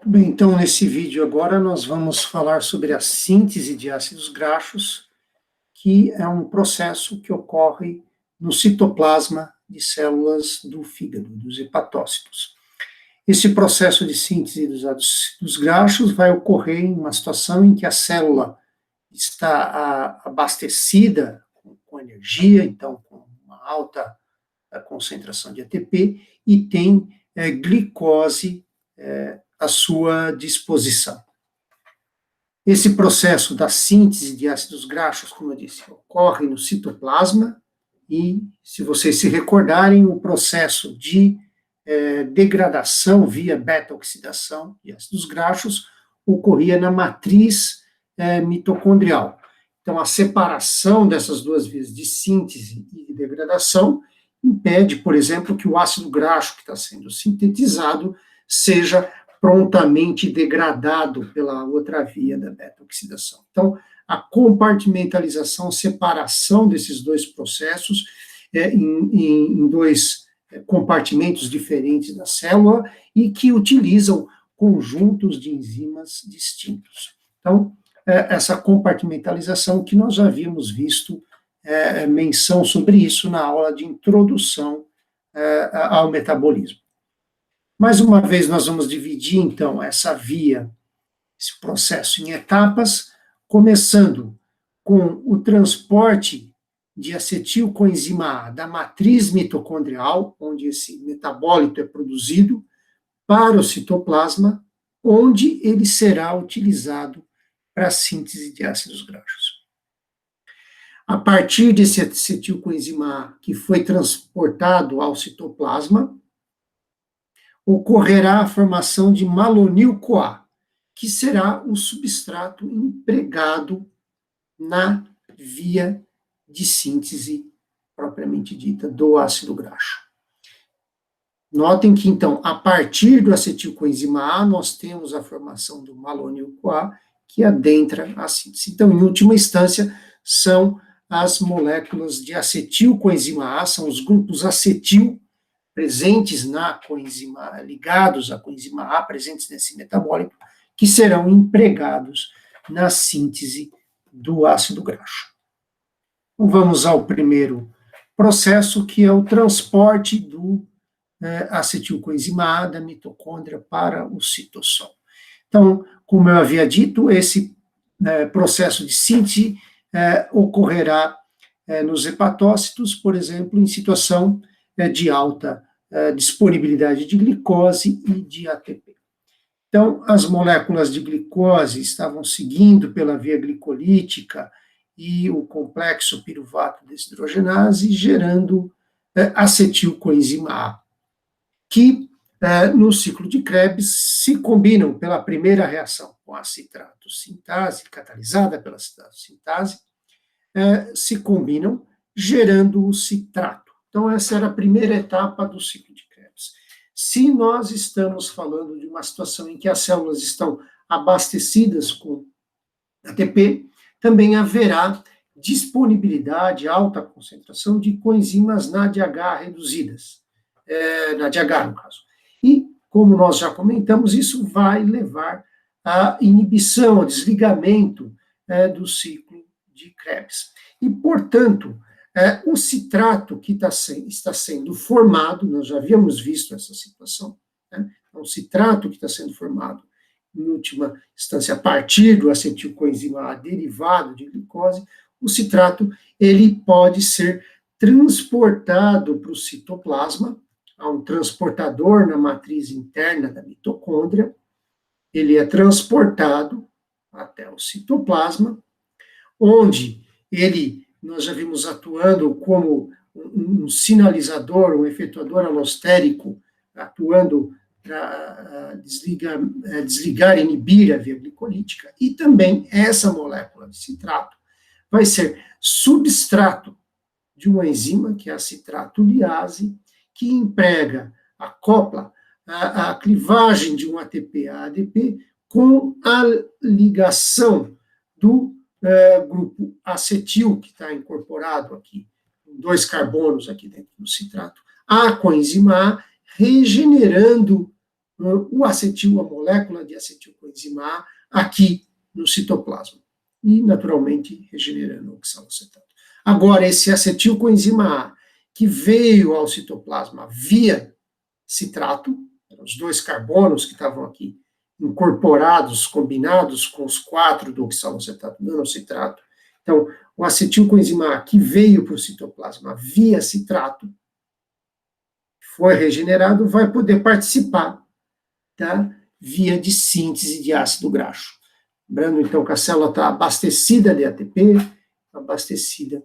Bem, então, nesse vídeo agora, nós vamos falar sobre a síntese de ácidos graxos, que é um processo que ocorre no citoplasma de células do fígado, dos hepatócitos. Esse processo de síntese dos ácidos graxos vai ocorrer em uma situação em que a célula está abastecida com energia, então com uma alta concentração de ATP, e tem glicose à sua disposição. Esse processo da síntese de ácidos graxos, como eu disse, ocorre no citoplasma, e, se vocês se recordarem, o processo de degradação via beta-oxidação de ácidos graxos ocorria na matriz mitocondrial. Então, a separação dessas duas vias de síntese e de degradação impede, por exemplo, que o ácido graxo que está sendo sintetizado seja prontamente degradado pela outra via da beta-oxidação. Então, a compartimentalização, separação desses dois processos em dois compartimentos diferentes da célula e que utilizam conjuntos de enzimas distintos. Então, essa compartimentalização que nós já havíamos visto menção sobre isso na aula de introdução ao metabolismo. Mais uma vez, nós vamos dividir, então, essa via, esse processo em etapas, começando com o transporte de acetilcoenzima A da matriz mitocondrial, onde esse metabólito é produzido, para o citoplasma, onde ele será utilizado para a síntese de ácidos graxos. A partir desse acetilcoenzima A que foi transportado ao citoplasma, ocorrerá a formação de malonil-CoA, que será o substrato empregado na via de síntese propriamente dita do ácido graxo. Notem que, então, a partir do acetilcoenzima A, nós temos a formação do malonil-CoA, que adentra a síntese. Então, em última instância, são as moléculas de acetilcoenzima A, são os grupos acetil presentes na coenzima, ligados à coenzima A, presentes nesse metabólito, que serão empregados na síntese do ácido graxo. Então, vamos ao primeiro processo, que é o transporte do acetilcoenzima A da mitocôndria para o citosol. Então, como eu havia dito, esse processo de síntese ocorrerá nos hepatócitos, por exemplo, em situação de alta disponibilidade de glicose e de ATP. Então, as moléculas de glicose estavam seguindo pela via glicolítica e o complexo piruvato desidrogenase, gerando acetilcoenzima A, que no ciclo de Krebs se combinam pela primeira reação com a citrato sintase, catalisada pela citrato sintase, se combinam, gerando o citrato. Então, essa era a primeira etapa do ciclo de Krebs. Se nós estamos falando de uma situação em que as células estão abastecidas com ATP, também haverá disponibilidade, alta concentração de coenzimas NADH reduzidas, NADH no caso. E, como nós já comentamos, isso vai levar à inibição, ao desligamento do ciclo de Krebs. E, portanto, o citrato que está sendo formado, nós já havíamos visto essa situação, né? O citrato que está sendo formado, em última instância, a partir do acetilcoenzima A derivado de glicose, o citrato, ele pode ser transportado para o citoplasma, há um transportador na matriz interna da mitocôndria, ele é transportado até o citoplasma, onde nós já vimos atuando como um sinalizador, um efetuador alostérico, atuando para desligar, inibir a via glicolítica, e também essa molécula de citrato vai ser substrato de uma enzima, que é a citratoliase, que emprega, acopla a clivagem de um ATP a ADP com a ligação do grupo acetil, que está incorporado aqui, 2 carbonos aqui dentro do citrato, a coenzima A, regenerando o acetil, a molécula de acetilcoenzima A, aqui no citoplasma. E, naturalmente, regenerando o oxalacetato. Agora, esse acetilcoenzima A, que veio ao citoplasma via citrato, os dois carbonos que estavam aqui incorporados, combinados com os 4 do oxalacetato dando citrato. Então, o acetilcoenzima A que veio para o citoplasma via citrato, foi regenerado, vai poder participar da via de síntese de ácido graxo. Lembrando, então, que a célula está abastecida de ATP, abastecida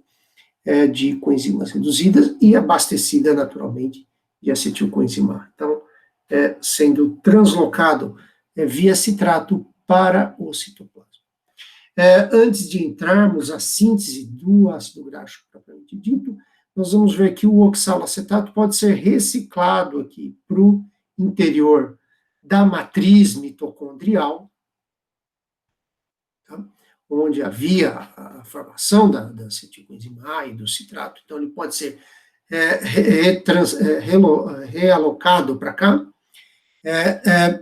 de coenzimas reduzidas e abastecida, naturalmente, de acetilcoenzima A. Então, sendo translocado via citrato para o citoplasma. Antes de entrarmos à síntese do ácido graxo propriamente dito, nós vamos ver que o oxalacetato pode ser reciclado aqui para o interior da matriz mitocondrial, tá? Onde havia a formação da acetilcoenzima A e do citrato. Então, ele pode ser realocado para cá,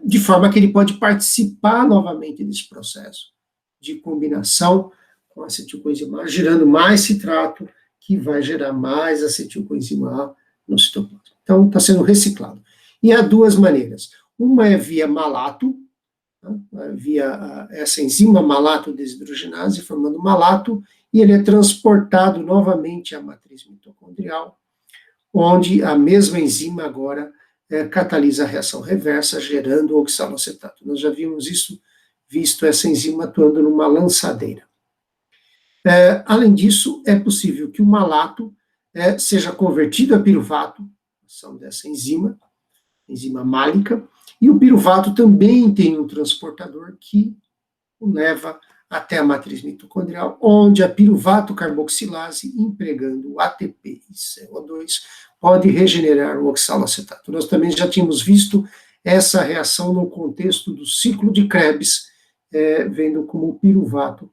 de forma que ele pode participar novamente desse processo de combinação com acetilcoenzima A, gerando mais citrato, que vai gerar mais acetilcoenzima A no citoplasma. Então, está sendo reciclado. E há duas maneiras. Uma é via malato, tá? Via essa enzima malato desidrogenase, formando malato, e ele é transportado novamente à matriz mitocondrial, onde a mesma enzima agora catalisa a reação reversa, gerando oxalacetato. Nós já vimos visto essa enzima atuando numa lançadeira. Além disso, é possível que o malato seja convertido a piruvato, ação dessa enzima málica, e o piruvato também tem um transportador que o leva até a matriz mitocondrial, onde a piruvato carboxilase, empregando o ATP e CO2, pode regenerar o oxalacetato. Nós também já tínhamos visto essa reação no contexto do ciclo de Krebs, vendo como o piruvato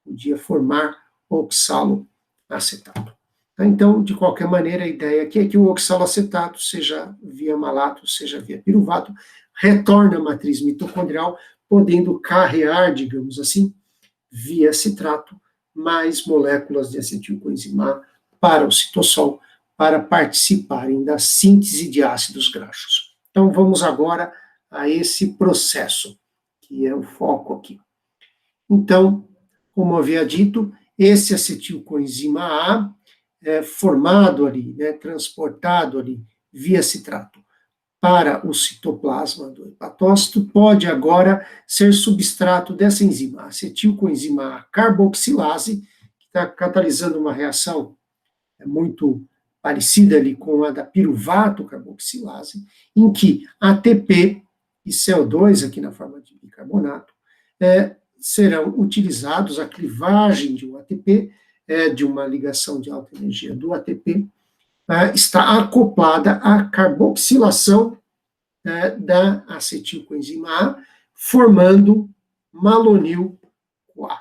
podia formar oxaloacetato. Então, de qualquer maneira, a ideia aqui é que o oxalacetato, seja via malato, seja via piruvato, retorna à matriz mitocondrial, podendo carrear, digamos assim, via citrato, mais moléculas de acetilcoenzima A para o citossol, para participarem da síntese de ácidos graxos. Então, vamos agora a esse processo, que é o foco aqui. Então, como eu havia dito, esse acetilcoenzima A formado ali, transportado ali via citrato para o citoplasma do hepatócito, pode agora ser substrato dessa enzima, acetilcoenzima A carboxilase, que está catalisando uma reação muito parecida ali com a da piruvato carboxilase, em que ATP e CO2, aqui na forma de bicarbonato, serão utilizados, a clivagem de um ATP, de uma ligação de alta energia do ATP, está acoplada à carboxilação da acetilcoenzima A, formando malonil-CoA.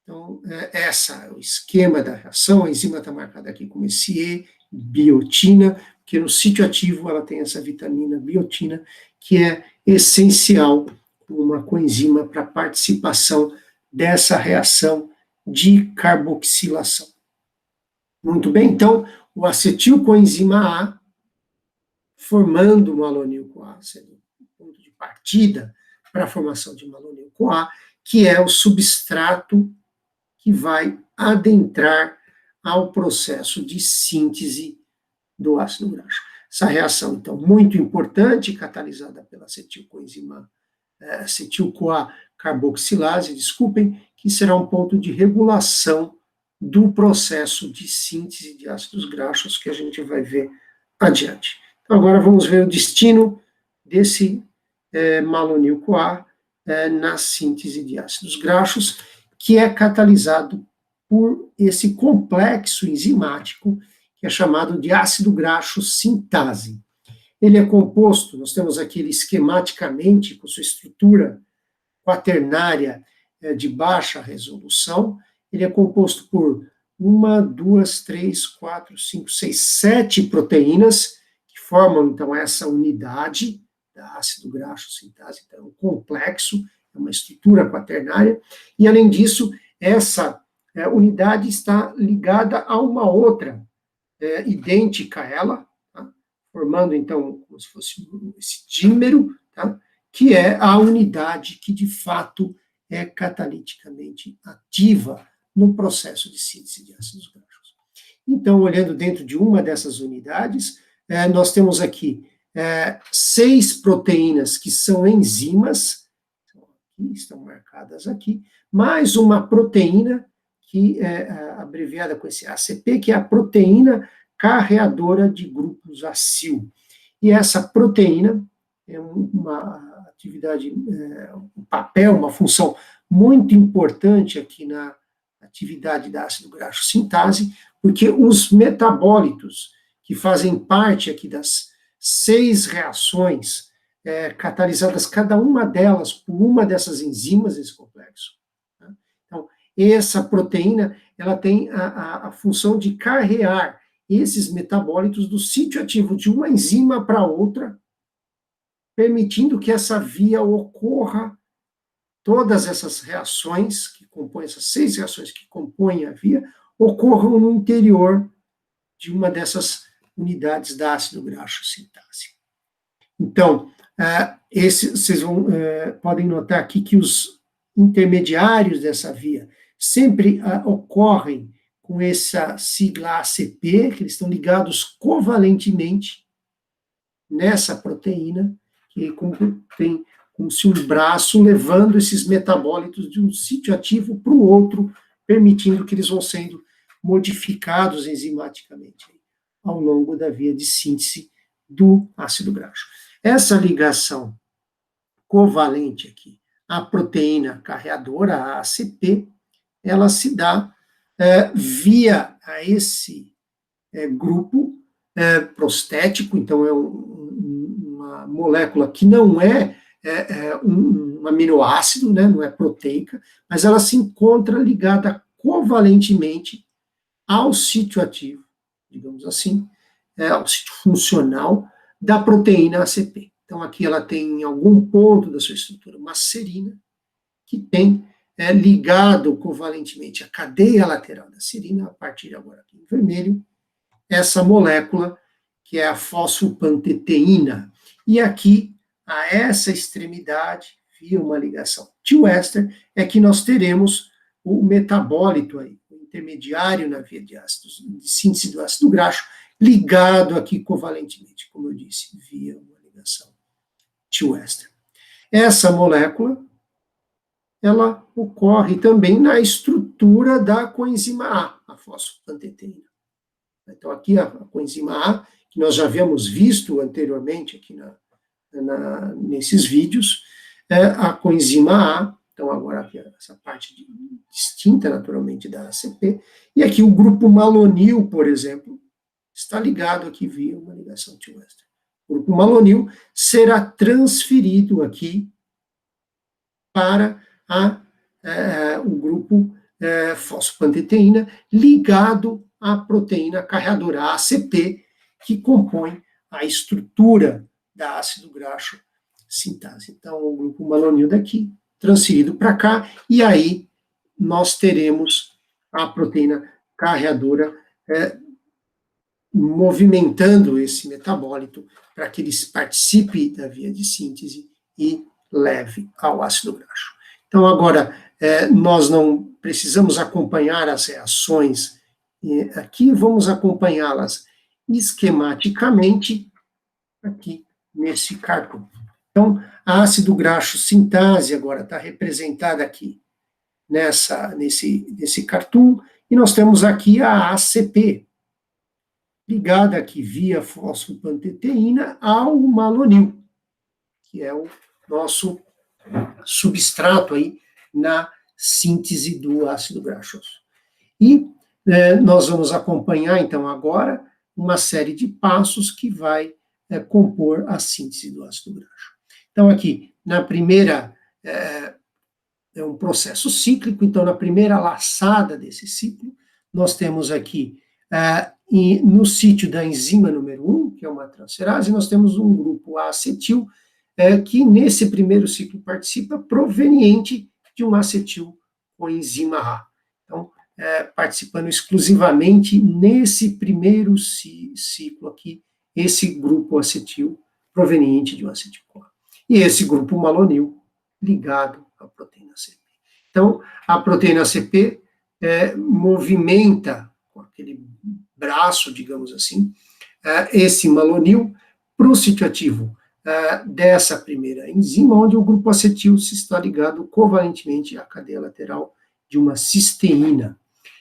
Então, esse é o esquema da reação. A enzima está marcada aqui como esse E, biotina, porque no sítio ativo ela tem essa vitamina biotina, que é essencial uma coenzima para a participação dessa reação de carboxilação. Muito bem, então, o acetilcoenzima A, formando malonil-CoA, sendo o ponto de partida para a formação de malonil-CoA, que é o substrato que vai adentrar ao processo de síntese do ácido graxo. Essa reação, então, muito importante, catalisada pela acetil-CoA carboxilase, desculpem, que será um ponto de regulação do processo de síntese de ácidos graxos que a gente vai ver adiante. Então, agora vamos ver o destino desse malonil-CoA na síntese de ácidos graxos, que é catalisado por esse complexo enzimático que é chamado de ácido graxo sintase. Ele é composto, nós temos aqui ele esquematicamente, com sua estrutura quaternária de baixa resolução, ele é composto por 1, 2, 3, 4, 5, 6, 7 proteínas, que formam, então, essa unidade, da ácido graxo sintase, então é um complexo, é uma estrutura quaternária, e além disso, essa unidade está ligada a uma outra, idêntica a ela, tá? Formando, então, como se fosse esse dímero, tá? Que é a unidade que, de fato, é cataliticamente ativa no processo de síntese de ácidos graxos. Então, olhando dentro de uma dessas unidades, nós temos aqui 6 proteínas que são enzimas, estão marcadas aqui, mais uma proteína que é abreviada com esse ACP, que é a proteína carreadora de grupos acil. E essa proteína é uma atividade, um papel, uma função muito importante aqui na atividade da ácido graxo sintase, porque os metabólitos que fazem parte aqui das 6 reações catalisadas, cada uma delas por uma dessas enzimas desse complexo. Tá? Então, essa proteína, ela tem a função de carrear esses metabólitos do sítio ativo de uma enzima para outra, permitindo que essa via ocorra, todas essas reações que compõem, essas 6 reações que compõem a via, ocorram no interior de uma dessas unidades da ácido graxo sintase. Então, vocês podem notar aqui que os intermediários dessa via sempre ocorrem com essa sigla ACP, que eles estão ligados covalentemente nessa proteína, que tem como se um braço levando esses metabólitos de um sítio ativo para o outro, permitindo que eles vão sendo modificados enzimaticamente ao longo da via de síntese do ácido graxo. Essa ligação covalente aqui, a proteína carreadora, a ACP, ela se dá via a esse grupo prostético, então é uma molécula que não é um aminoácido, né, não é proteica, mas ela se encontra ligada covalentemente ao sítio ativo, digamos assim, ao sítio funcional da proteína ACP. Então, aqui ela tem em algum ponto da sua estrutura uma serina que tem ligado covalentemente à cadeia lateral da serina, a partir agora aqui em vermelho, essa molécula que é a fosfopanteteína. E aqui, a essa extremidade, via uma ligação tioéster, é que nós teremos o metabólito aí, o intermediário na via de síntese do ácido graxo, ligado aqui covalentemente, como eu disse, via uma ligação tioéster. Essa molécula, ela ocorre também na estrutura da coenzima A fosfopanteteína. Então, aqui a coenzima A, que nós já havíamos visto anteriormente aqui nesses vídeos, a coenzima A, então agora aqui essa parte distinta naturalmente da ACP, e aqui o grupo malonil, por exemplo, está ligado aqui via uma ligação tioéster. O grupo malonil será transferido aqui para o grupo fosfopanteteína, ligado à proteína carreadora, a ACP, que compõe a estrutura da ácido graxo sintase. Então, o grupo malonil daqui, transferido para cá, e aí nós teremos a proteína carreadora movimentando esse metabólito para que ele participe da via de síntese e leve ao ácido graxo. Então, agora, nós não precisamos acompanhar as reações aqui, vamos acompanhá-las esquematicamente aqui nesse cartoon. Então, a ácido graxo sintase agora está representada aqui nesse cartoon, e nós temos aqui a ACP, ligada aqui via fosfopanteteína ao malonil, que é o nosso substrato aí na síntese do ácido graxo. E nós vamos acompanhar, então, agora, uma série de passos que vai compor a síntese do ácido graxo. Então, aqui, na primeira, é um processo cíclico, então, na primeira laçada desse ciclo, nós temos aqui, no sítio da enzima número 1, que é uma transferase, nós temos um grupo acetil que nesse primeiro ciclo participa, proveniente de um acetil coenzima A. Então, participando exclusivamente nesse primeiro ciclo aqui, esse grupo acetil proveniente de um acetil-CoA. E esse grupo malonil ligado à proteína CP. Então, a proteína CP movimenta com aquele braço, digamos assim, esse malonil para o sítio ativo dessa primeira enzima, onde o grupo acetil se está ligado covalentemente à cadeia lateral de uma cisteína.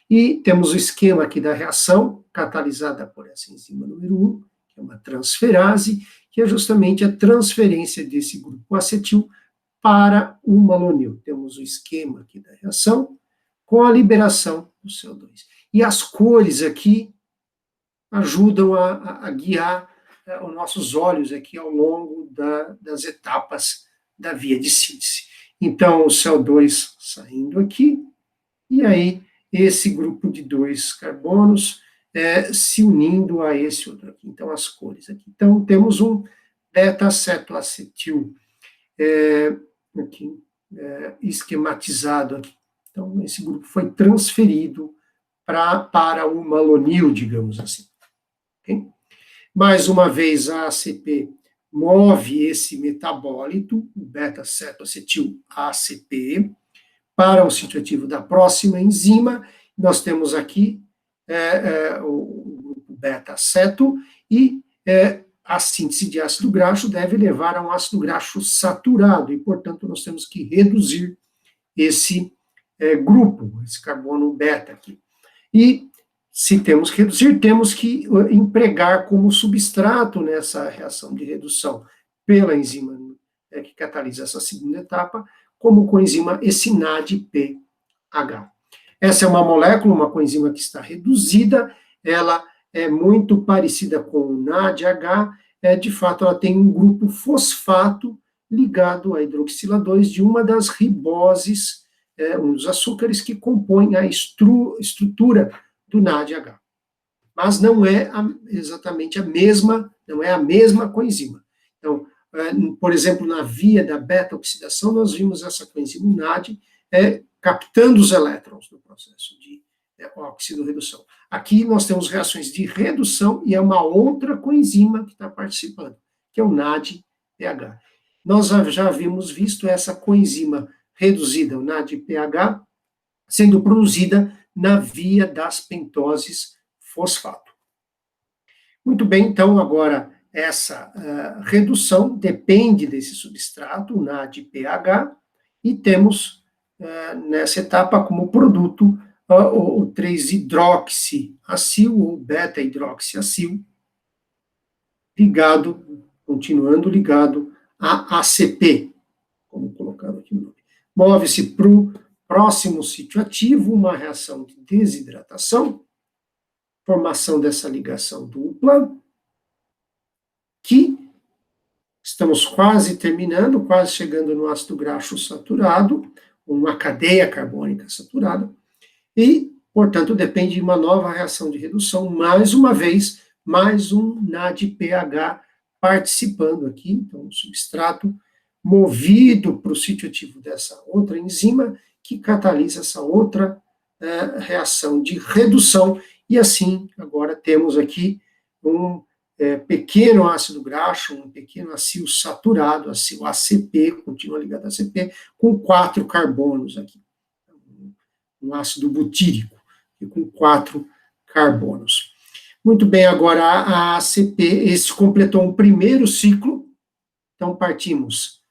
E temos o esquema aqui da reação, catalisada por essa enzima número 1, que é uma transferase, que é justamente a transferência desse grupo acetil para o malonil. Temos o esquema aqui da reação, com a liberação do CO2. E as cores aqui ajudam a guiar os nossos olhos aqui ao longo das etapas da via de síntese. Então, o CO2 saindo aqui, e aí esse grupo de 2 carbonos se unindo a esse outro aqui. Então, as cores aqui. Então, temos um beta-cetoacetil aqui, esquematizado aqui. Então, esse grupo foi transferido para o malonil, digamos assim. Okay? Mais uma vez, a ACP move esse metabólito, o beta-cetoacetil ACP, para o sítio ativo da próxima enzima. Nós temos aqui o grupo beta-ceto, e a síntese de ácido graxo deve levar a um ácido graxo saturado, e, portanto, nós temos que reduzir esse grupo, esse carbono beta aqui. E, se temos que reduzir, temos que empregar como substrato nessa reação de redução pela enzima que catalisa essa segunda etapa, como coenzima esse NADPH. Essa é uma molécula, uma coenzima que está reduzida, ela é muito parecida com o NADH, de fato ela tem um grupo fosfato ligado à hidroxila 2 de uma das riboses, um dos açúcares que compõem a estrutura do NADH. Mas não é exatamente a mesma, não é a mesma coenzima. Então, por exemplo, na via da beta-oxidação, nós vimos essa coenzima NAD captando os elétrons no processo de óxido-redução. Aqui nós temos reações de redução e é uma outra coenzima que está participando, que é o NADPH. Nós já havíamos visto essa coenzima reduzida, o NADPH, sendo produzida na via das pentoses fosfato. Muito bem, então, agora, essa redução depende desse substrato, o NADPH, e temos, nessa etapa, como produto, o 3-hidroxiacil, ou beta-hidroxiacil, continuando ligado a ACP, como colocado aqui no nome. Move-se para o próximo sítio ativo, uma reação de desidratação, formação dessa ligação dupla, que estamos quase terminando, quase chegando no ácido graxo saturado, uma cadeia carbônica saturada, e, portanto, depende de uma nova reação de redução, mais uma vez, mais um NADPH participando aqui, então, o substrato movido para o sítio ativo dessa outra enzima, que catalisa essa outra reação de redução, e assim, agora temos aqui um pequeno ácido graxo, um pequeno acil saturado, acil ACP, continua ligado a ACP, com 4 carbonos aqui. Um ácido butírico, com 4 carbonos. Muito bem, agora a ACP, esse completou um primeiro ciclo, então partimos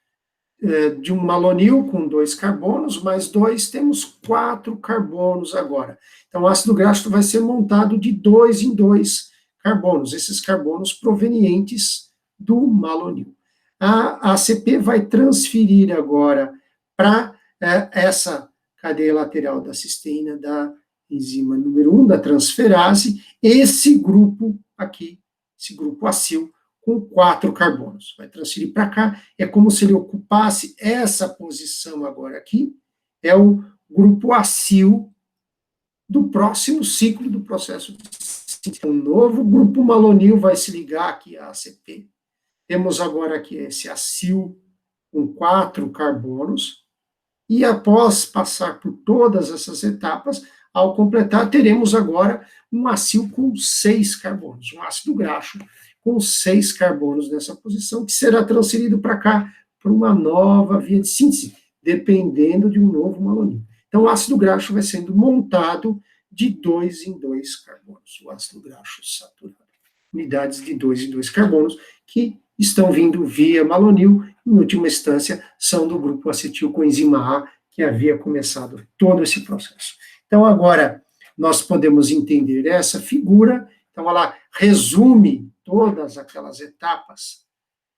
de um malonil com 2 carbonos, mais 2, temos 4 carbonos agora. Então, o ácido graxo vai ser montado de 2 em 2 carbonos, esses carbonos provenientes do malonil. A ACP vai transferir agora para essa cadeia lateral da cisteína da enzima número 1, da transferase, esse grupo aqui, esse grupo acil, com 4 carbonos. Vai transferir para cá, é como se ele ocupasse essa posição agora aqui, é o grupo acil do próximo ciclo do processo de síntese. Um novo grupo malonil vai se ligar aqui à ACP, Temos agora aqui esse acil com 4 carbonos, e após passar por todas essas etapas, ao completar, teremos agora um acil com 6 carbonos, um ácido graxo com 6 carbonos nessa posição, que será transferido para cá, para uma nova via de síntese, dependendo de um novo malonil. Então, o ácido graxo vai sendo montado de 2 em 2 carbonos, o ácido graxo saturado. Unidades de 2 em 2 carbonos, que estão vindo via malonil, em última instância, são do grupo acetilcoenzima A, que havia começado todo esse processo. Então, agora, nós podemos entender essa figura. Então, ela resume todas aquelas etapas,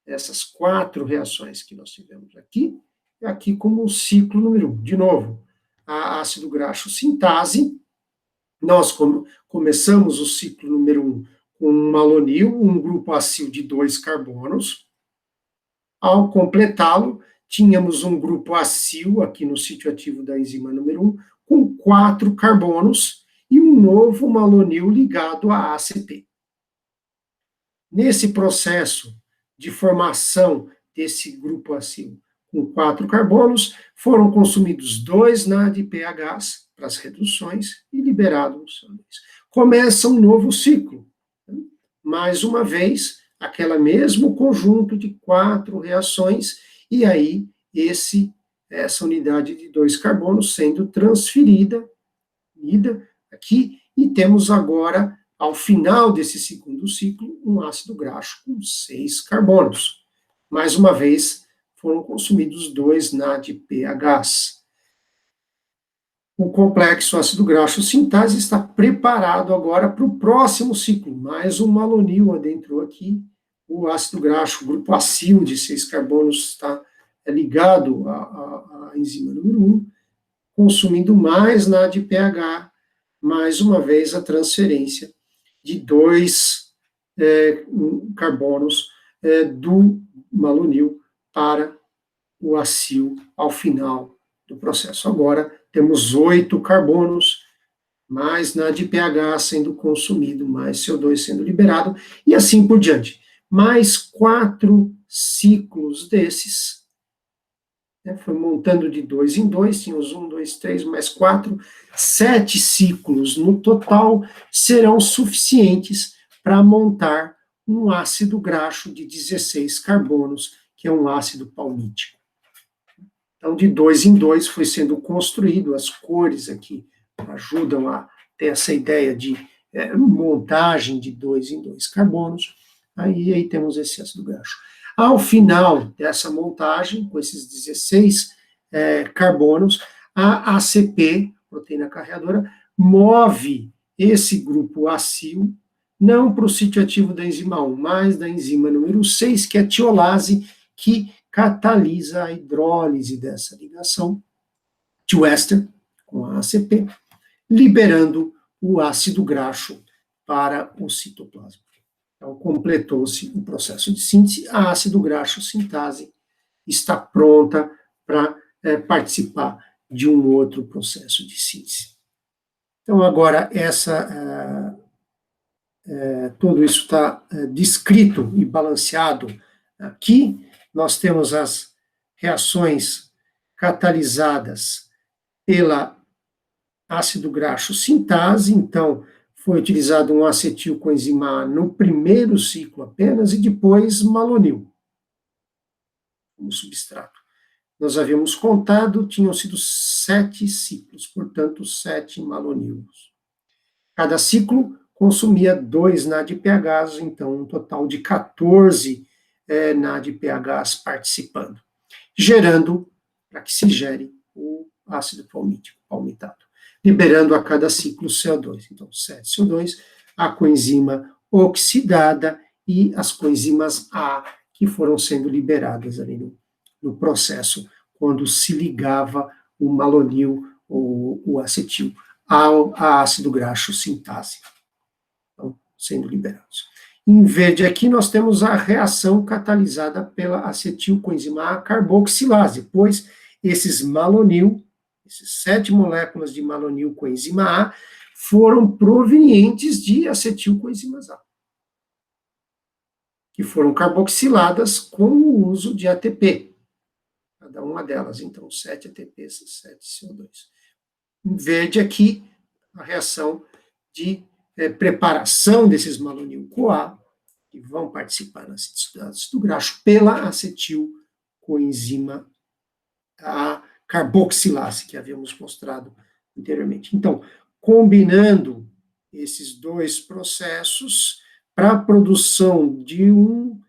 essas 4 reações que nós tivemos aqui, e aqui como o ciclo número 1. De novo, a ácido graxo sintase, nós começamos o ciclo número 1 com um malonil, um grupo acil de 2 carbonos. Ao completá-lo, tínhamos um grupo acil, aqui no sítio ativo da enzima número 1, com 4 carbonos, e um novo malonil ligado a ACP. Nesse processo de formação desse grupo acil com 4 carbonos, foram consumidos 2 NADPHs para as reduções e liberados. Começa um novo ciclo. Mais uma vez, aquele mesmo conjunto de 4 reações, e aí essa unidade de 2 carbonos sendo transferida aqui, e temos agora, ao final desse segundo ciclo, um ácido graxo com 6 carbonos. Mais uma vez, foram consumidos 2 NADPHs. O complexo ácido graxo sintase está preparado agora para o próximo ciclo. Mais um malonil adentrou aqui. O ácido graxo, o grupo acil de 6 carbonos, está ligado à enzima número 1, consumindo mais NADPH, mais uma vez a transferência de 2 carbonos do malonil para o acil ao final do processo. Agora, temos 8 carbonos, mais NADPH sendo consumido, mais CO2 sendo liberado, e assim por diante. Mais 4 ciclos desses, foi montando de 2 em 2, tínhamos 1, 2, 3, mais 4, 7 ciclos no total serão suficientes para montar um ácido graxo de 16 carbonos, que é um ácido palmítico. Então, de 2 em 2 foi sendo construído, as cores aqui ajudam a ter essa ideia de montagem de 2 em 2 carbonos, aí temos esse ácido graxo. Ao final dessa montagem, com esses 16 carbonos, a ACP, proteína carreadora, move esse grupo acil, não para o sítio ativo da enzima 1, mas da enzima número 6, que é a tiolase, que catalisa a hidrólise dessa ligação de Wester com a ACP, liberando o ácido graxo para o citoplasma. Então, completou-se o processo de síntese, a ácido graxo sintase está pronta para participar de um outro processo de síntese. Então, agora, tudo isso está descrito e balanceado aqui. Nós temos as reações catalisadas pela ácido graxo sintase, então foi utilizado um acetilcoenzima A no primeiro ciclo apenas, e depois malonil como substrato. Nós havíamos contado, tinham sido 7 ciclos, portanto, 7 malonilos. Cada ciclo consumia 2 NADPHs, então um total de 14 NADPHs participando, gerando, para que se gere o ácido palmítico, palmitado, liberando a cada ciclo CO2. Então, 7 CO2, a coenzima oxidada e as coenzimas A, que foram sendo liberadas ali no processo, quando se ligava o malonil ou o acetil ao ácido graxo sintase. Então, sendo liberados. Em verde aqui, nós temos a reação catalisada pela acetilcoenzima A carboxilase, pois esses malonil, essas 7 moléculas de malonil coenzima A, foram provenientes de acetilcoenzimas A. que foram carboxiladas com o uso de ATP. Cada uma delas, então, 7 ATPs, 7 CO2. Em verde aqui, a reação de preparação desses malonil-CoA, que vão participar na síntese do graxo pela acetilcoenzima a carboxilase, que havíamos mostrado anteriormente. Então, combinando esses dois processos para a produção de um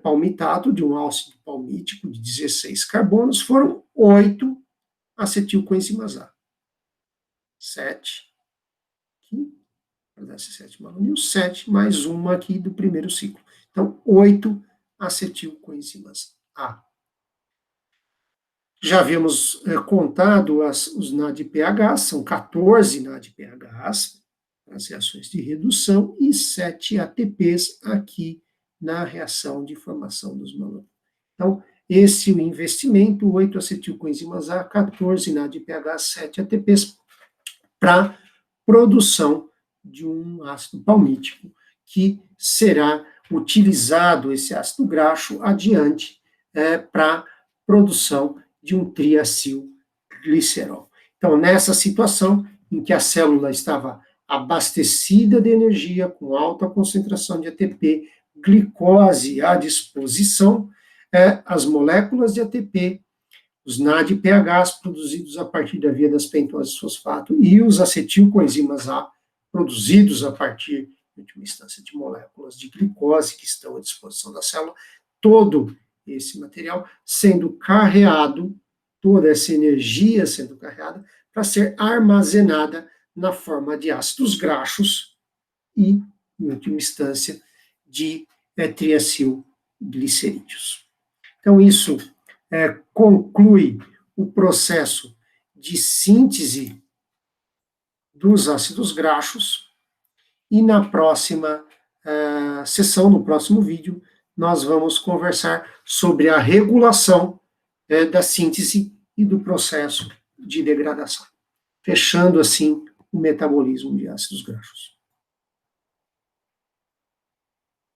palmitato, de um ácido palmítico de 16 carbonos, foram 8 acetilcoenzimas A. 7, aqui, para dar esse 7 malonil, 7 mais uma aqui do primeiro ciclo. Então, 8 acetilcoenzimas A. Já havíamos contado os NADPHs, são 14 NADPHs, as reações de redução, e 7 ATPs aqui na reação de formação dos malônicos. Então, esse é o investimento, 8 acetilcoenzimas A, 14 NADPHs, 7 ATPs, para produção de um ácido palmítico, que será utilizado, esse ácido graxo, adiante, para produção de um triacilglicerol. Então, nessa situação em que a célula estava abastecida de energia, com alta concentração de ATP, glicose à disposição, as moléculas de ATP, os NADPHs produzidos a partir da via das pentoses fosfato e os acetilcoenzimas A produzidos a partir, em última instância, de moléculas de glicose que estão à disposição da célula, todo esse material sendo carreado, toda essa energia sendo carreada para ser armazenada na forma de ácidos graxos e, em última instância, de triacilglicerídeos. Então, isso conclui o processo de síntese dos ácidos graxos, e na próxima sessão, no próximo vídeo, nós vamos conversar sobre a regulação da síntese e do processo de degradação, fechando assim o metabolismo de ácidos graxos.